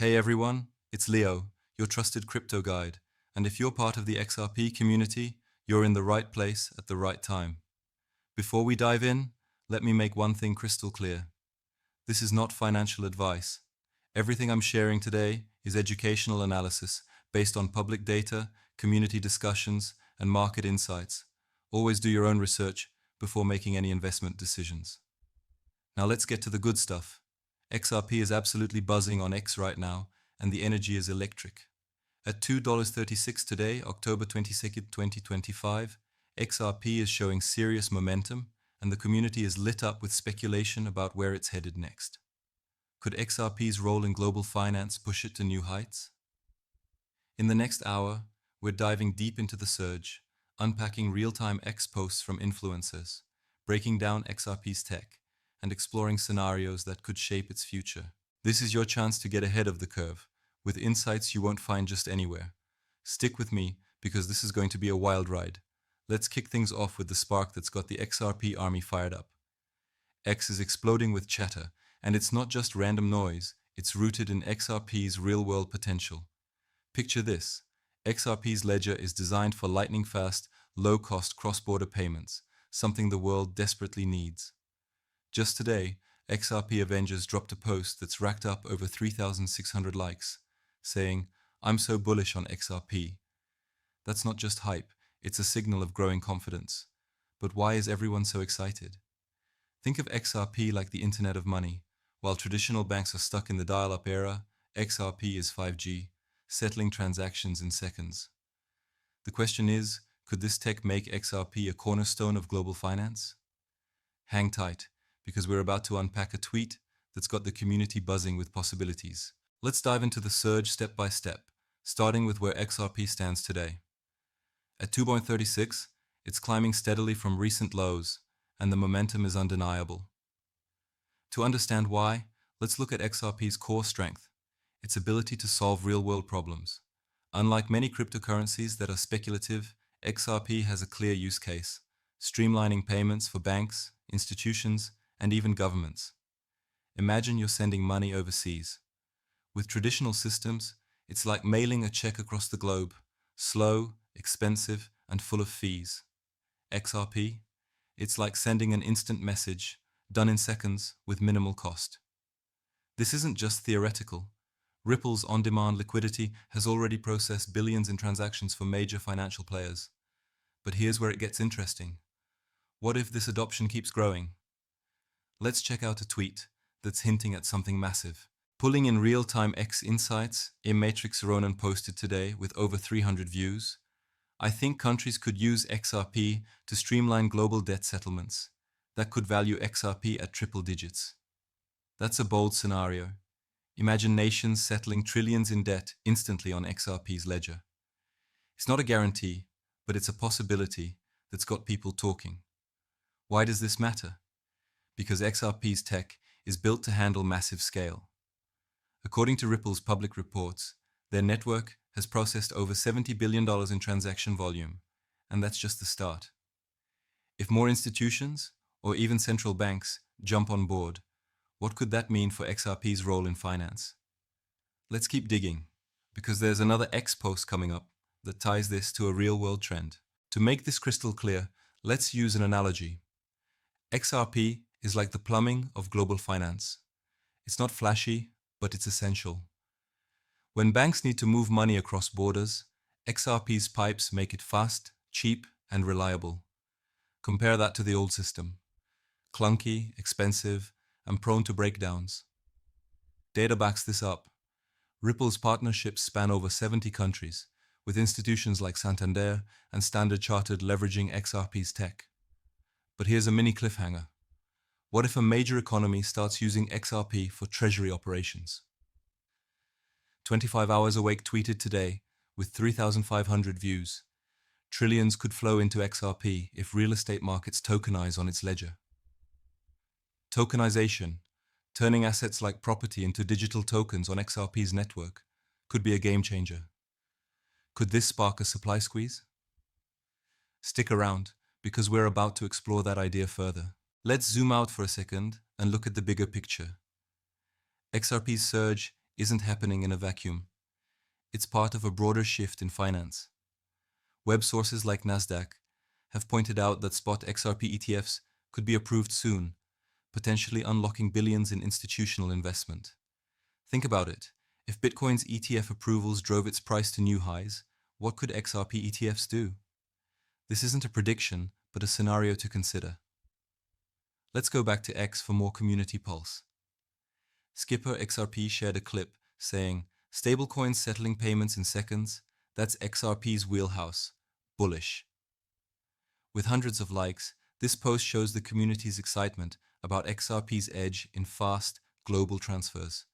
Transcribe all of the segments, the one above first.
Hey everyone, it's Leo, your trusted crypto guide, and if you're part of the XRP community, you're in the right place at the right time. Before we dive in, let me make one thing crystal clear. This is not financial advice. Everything I'm sharing today is educational analysis based on public data, community discussions, and market insights. Always do your own research before making any investment decisions. Now let's get to the good stuff. XRP is absolutely buzzing on X right now, and the energy is electric. At $2.36 today, October 22nd, 2025, XRP is showing serious momentum, and the community is lit up with speculation about where it's headed next. Could XRP's role in global finance push it to new heights? In the next hour, we're diving deep into the surge, unpacking real-time X posts from influencers, breaking down XRP's tech, and exploring scenarios that could shape its future. This is your chance to get ahead of the curve, with insights you won't find just anywhere. Stick with me, because this is going to be a wild ride. Let's kick things off with the spark that's got the XRP army fired up. X is exploding with chatter, and it's not just random noise, it's rooted in XRP's real-world potential. Picture this. XRP's ledger is designed for lightning-fast, low-cost cross-border payments, something the world desperately needs. Just today, XRP Avengers dropped a post that's racked up over 3,600 likes, saying, "I'm so bullish on XRP." That's not just hype, it's a signal of growing confidence. But why is everyone so excited? Think of XRP like the Internet of Money. While traditional banks are stuck in the dial-up era, XRP is 5G, settling transactions in seconds. The question is, could this tech make XRP a cornerstone of global finance? Hang tight, because we're about to unpack a tweet that's got the community buzzing with possibilities. Let's dive into the surge step by step, starting with where XRP stands today. At 2.36, it's climbing steadily from recent lows, and the momentum is undeniable. To understand why, let's look at XRP's core strength, its ability to solve real-world problems. Unlike many cryptocurrencies that are speculative, XRP has a clear use case, streamlining payments for banks, institutions, and even governments. Imagine you're sending money overseas. With traditional systems, it's like mailing a check across the globe, slow, expensive, and full of fees. XRP, it's like sending an instant message, done in seconds with minimal cost. This isn't just theoretical. Ripple's on-demand liquidity has already processed billions in transactions for major financial players. But here's where it gets interesting. What if this adoption keeps growing? Let's check out a tweet that's hinting at something massive. Pulling in real-time X insights, a Matrix Ronan posted today with over 300 views. I think countries could use XRP to streamline global debt settlements. That could value XRP at triple digits. That's a bold scenario. Imagine nations settling trillions in debt instantly on XRP's ledger. It's not a guarantee, but it's a possibility that's got people talking. Why does this matter? Because XRP's tech is built to handle massive scale. According to Ripple's public reports, their network has processed over $70 billion in transaction volume, and that's just the start. If more institutions, or even central banks, jump on board, what could that mean for XRP's role in finance? Let's keep digging, because there's another X post coming up that ties this to a real-world trend. To make this crystal clear, let's use an analogy. XRP is like the plumbing of global finance. It's not flashy, but it's essential. When banks need to move money across borders, XRP's pipes make it fast, cheap, and reliable. Compare that to the old system. Clunky, expensive, and prone to breakdowns. Data backs this up. Ripple's partnerships span over 70 countries, with institutions like Santander and Standard Chartered leveraging XRP's tech. But here's a mini cliffhanger. What if a major economy starts using XRP for treasury operations? 25 Hours Awake tweeted today, with 3,500 views. Trillions could flow into XRP if real estate markets tokenize on its ledger. Tokenization, turning assets like property into digital tokens on XRP's network, could be a game changer. Could this spark a supply squeeze? Stick around, because we're about to explore that idea further. Let's zoom out for a second and look at the bigger picture. XRP's surge isn't happening in a vacuum. It's part of a broader shift in finance. Web sources like Nasdaq have pointed out that spot XRP ETFs could be approved soon, potentially unlocking billions in institutional investment. Think about it. If Bitcoin's ETF approvals drove its price to new highs, what could XRP ETFs do? This isn't a prediction, but a scenario to consider. Let's go back to X for more community pulse. Skipper XRP shared a clip saying, "Stablecoins settling payments in seconds, that's XRP's wheelhouse. Bullish." With hundreds of likes, this post shows the community's excitement about XRP's edge in fast, global transfers.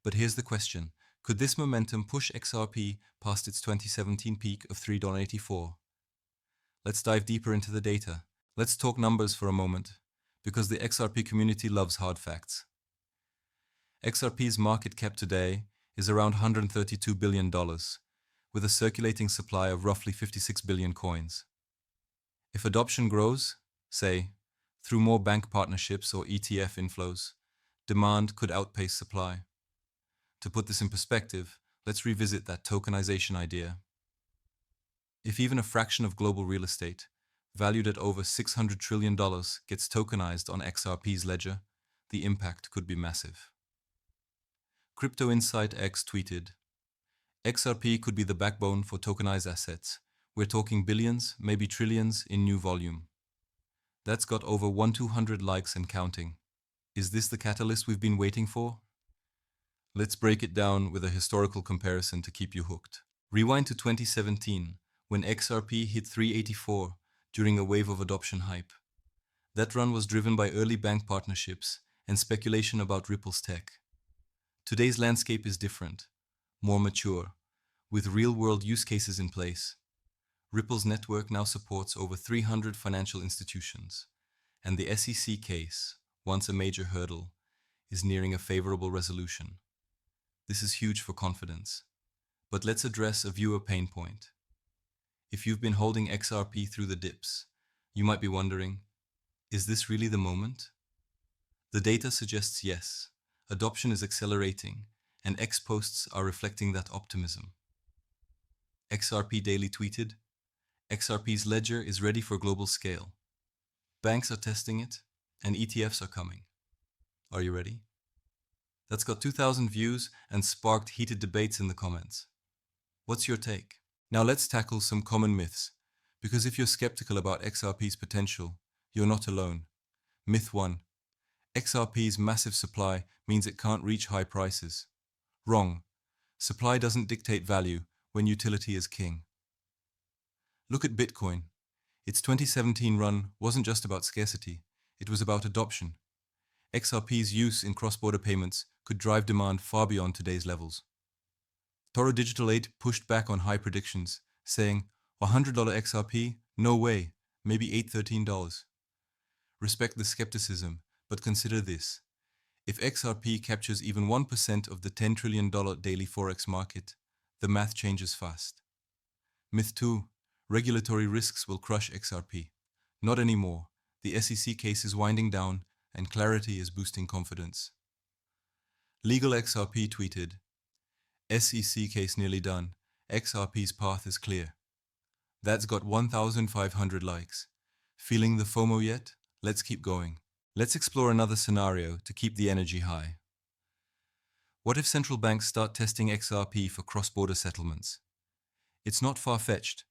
But here's the question. Could this momentum push XRP past its 2017 peak of $3.84? Let's dive deeper into the data. Let's talk numbers for a moment, because the XRP community loves hard facts. XRP's market cap today is around $132 billion, with a circulating supply of roughly 56 billion coins. If adoption grows, say, through more bank partnerships or ETF inflows, demand could outpace supply. To put this in perspective, let's revisit that tokenization idea. If even a fraction of global real estate, valued at over $600 trillion, gets tokenized on XRP's ledger, the impact could be massive. Crypto Insight X tweeted, "XRP could be the backbone for tokenized assets. We're talking billions, maybe trillions in new volume." That's got over 1,200 likes and counting. Is this the catalyst we've been waiting for? Let's break it down with a historical comparison to keep you hooked. Rewind to 2017, when XRP hit 384 during a wave of adoption hype. That run was driven by early bank partnerships and speculation about Ripple's tech. Today's landscape is different, more mature, with real-world use cases in place. Ripple's network now supports over 300 financial institutions, and the SEC case, once a major hurdle, is nearing a favorable resolution. This is huge for confidence. But let's address a viewer pain point. If you've been holding XRP through the dips, you might be wondering, is this really the moment? The data suggests yes, adoption is accelerating, and X posts are reflecting that optimism. XRP Daily tweeted, "XRP's ledger is ready for global scale. Banks are testing it, and ETFs are coming. Are you ready?" That's got 2,000 views and sparked heated debates in the comments. What's your take? Now let's tackle some common myths, because if you're skeptical about XRP's potential, you're not alone. Myth 1. XRP's massive supply means it can't reach high prices. Wrong. Supply doesn't dictate value when utility is king. Look at Bitcoin. Its 2017 run wasn't just about scarcity, it was about adoption. XRP's use in cross-border payments could drive demand far beyond today's levels. Toro Digital 8 pushed back on high predictions, saying, $100 XRP? No way, maybe $813. Respect the skepticism, but consider this. If XRP captures even 1% of the $10 trillion daily forex market, the math changes fast. Myth 2. Regulatory risks will crush XRP. Not anymore. The SEC case is winding down, and clarity is boosting confidence. Legal XRP tweeted, "SEC case nearly done. XRP's path is clear." That's got 1,500 likes. Feeling the FOMO yet? Let's keep going. Let's explore another scenario to keep the energy high. What if central banks start testing XRP for cross-border settlements? It's not far-fetched.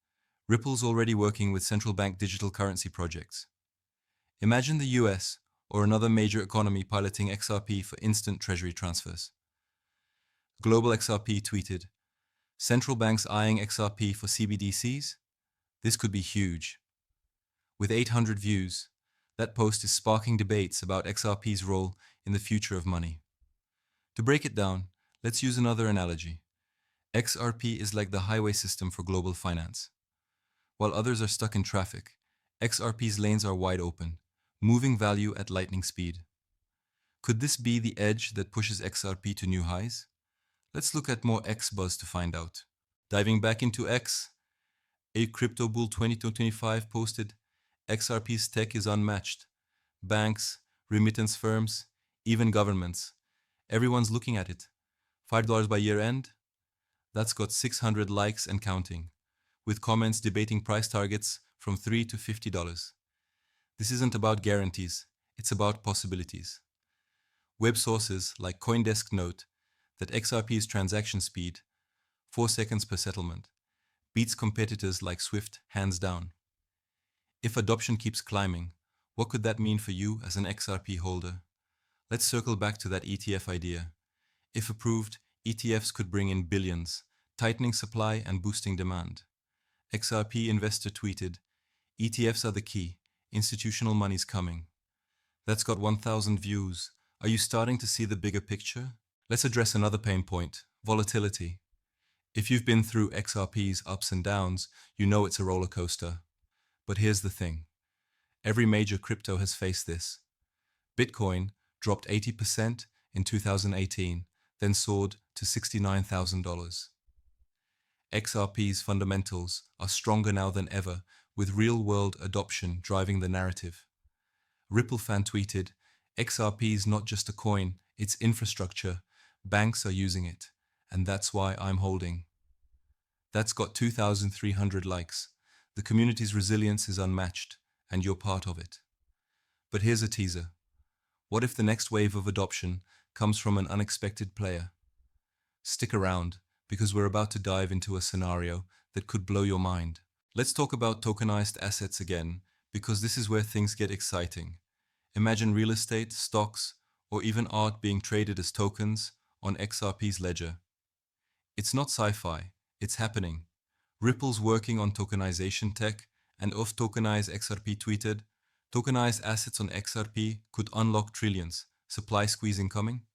Ripple's already working with central bank digital currency projects. Imagine the US or another major economy piloting XRP for instant treasury transfers. Global XRP tweeted, "Central banks eyeing XRP for CBDCs? This could be huge." With 800 views, that post is sparking debates about XRP's role in the future of money. To break it down, let's use another analogy. XRP is like the highway system for global finance. While others are stuck in traffic, XRP's lanes are wide open, moving value at lightning speed. Could this be the edge that pushes XRP to new highs? Let's look at more X buzz to find out. Diving back into X, a Crypto Bull 2025 posted, "XRP's tech is unmatched. Banks, remittance firms, even governments. Everyone's looking at it. $5 by year end? That's got 600 likes and counting, with comments debating price targets from $3 to $50. This isn't about guarantees, it's about possibilities. Web sources like CoinDesk note that XRP's transaction speed, 4 seconds per settlement, beats competitors like Swift hands down. If adoption keeps climbing, what could that mean for you as an XRP holder? Let's circle back to that ETF idea. If approved, ETFs could bring in billions, tightening supply and boosting demand. XRP investor tweeted, "ETFs are the key. Institutional money's coming." That's got 1,000 views. Are you starting to see the bigger picture? Let's address another pain point, volatility. If you've been through XRP's ups and downs, you know it's a roller coaster. But here's the thing. Every major crypto has faced this. Bitcoin dropped 80% in 2018, then soared to $69,000. XRP's fundamentals are stronger now than ever, with real-world adoption driving the narrative. Ripple fan tweeted, "XRP's not just a coin, it's infrastructure. Banks are using it, and that's why I'm holding." That's got 2,300 likes. The community's resilience is unmatched, and you're part of it. But here's a teaser. What if the next wave of adoption comes from an unexpected player? Stick around, because we're about to dive into a scenario that could blow your mind. Let's talk about tokenized assets again, because this is where things get exciting. Imagine real estate, stocks, or even art being traded as tokens on XRP's ledger. It's not sci-fi, it's happening. Ripple's working on tokenization tech, and off Tokenize XRP tweeted, "Tokenized assets on XRP could unlock trillions. Supply squeeze incoming?"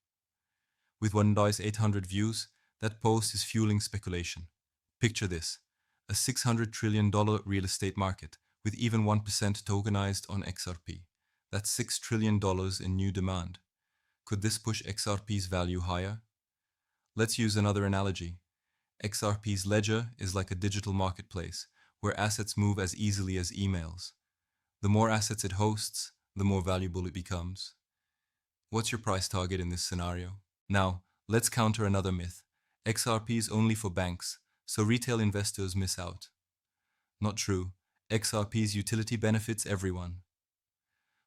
With 1,800 views, that post is fueling speculation. Picture this, a $600 trillion real estate market, with even 1% tokenized on XRP. That's $6 trillion in new demand. Could this push XRP's value higher? Let's use another analogy. XRP's ledger is like a digital marketplace, where assets move as easily as emails. The more assets it hosts, the more valuable it becomes. What's your price target in this scenario? Now, let's counter another myth. XRP is only for banks, so retail investors miss out. Not true. XRP's utility benefits everyone.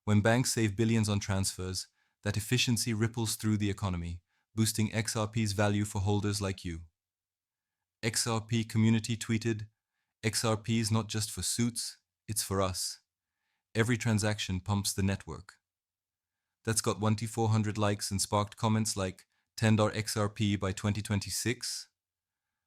When banks save billions on transfers, that efficiency ripples through the economy, boosting XRP's value for holders like you. XRP community tweeted, "XRP is not just for suits, it's for us." Every transaction pumps the network. That's got 1,400 likes and sparked comments like $10 XRP by 2026.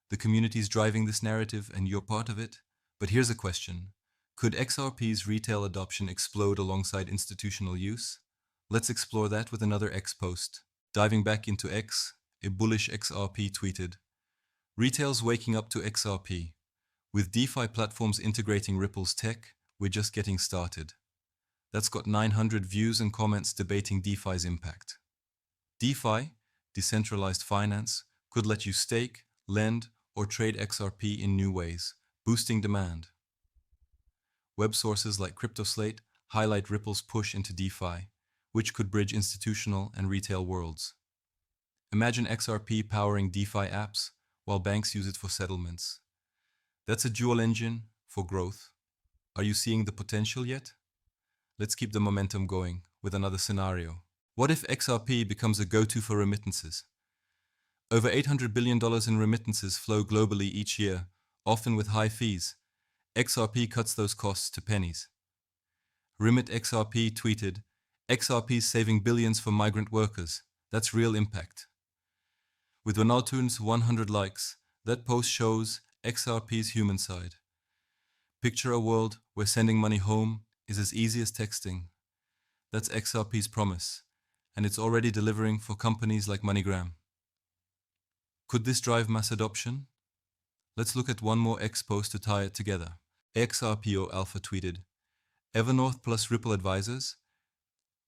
The community's driving this narrative and you're part of it. But here's a question. Could XRP's retail adoption explode alongside institutional use? Let's explore that with another X post. Diving back into X, a bullish XRP tweeted, "Retail's waking up to XRP. With DeFi platforms integrating Ripple's tech, we're just getting started." That's got 900 views and comments debating DeFi's impact. DeFi, decentralized finance, could let you stake, lend, or trade XRP in new ways, boosting demand. Web sources like CryptoSlate highlight Ripple's push into DeFi, which could bridge institutional and retail worlds. Imagine XRP powering DeFi apps, while banks use it for settlements. That's a dual engine for growth. Are you seeing the potential yet? Let's keep the momentum going with another scenario. What if XRP becomes a go-to for remittances? Over $800 billion in remittances flow globally each year, often with high fees. XRP cuts those costs to pennies. Remit XRP tweeted, "XRP's saving billions for migrant workers. That's real impact." With Ronaldo's 100 likes, that post shows XRP's human side. Picture a world where sending money home is as easy as texting. That's XRP's promise, and it's already delivering for companies like MoneyGram. Could this drive mass adoption? Let's look at one more X post to tie it together. XRPO Alpha tweeted, "Evernorth plus Ripple advisors,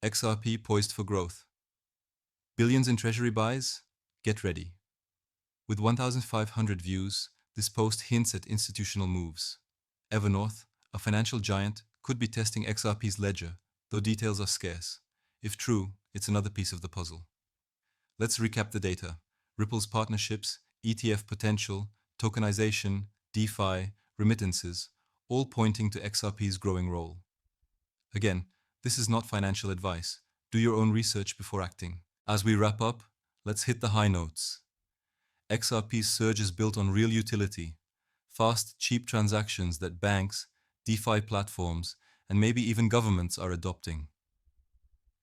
XRP poised for growth. Billions in treasury buys? Get ready." With 1,500 views, this post hints at institutional moves. Evernorth, a financial giant, could be testing XRP's ledger, though details are scarce. If true, it's another piece of the puzzle. Let's recap the data. Ripple's partnerships, ETF potential, tokenization, DeFi, remittances, all pointing to XRP's growing role. Again, this is not financial advice. Do your own research before acting. As we wrap up, let's hit the high notes. XRP's surge is built on real utility, fast, cheap transactions that banks, DeFi platforms, and maybe even governments are adopting.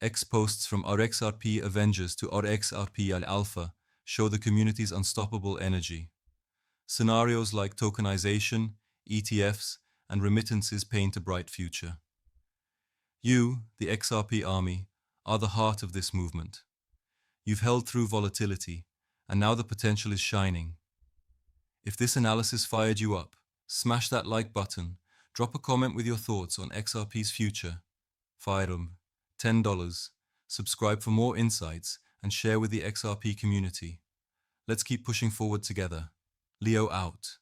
X posts from our XRP Avengers to our XRP Alpha show the community's unstoppable energy. Scenarios like tokenization, ETFs, and remittances paint a bright future. You, the XRP army, are the heart of this movement. You've held through volatility, and now the potential is shining. If this analysis fired you up, smash that like button, drop a comment with your thoughts on XRP's future. Fire'em, $10. Subscribe for more insights and share with the XRP community. Let's keep pushing forward together. Leo out.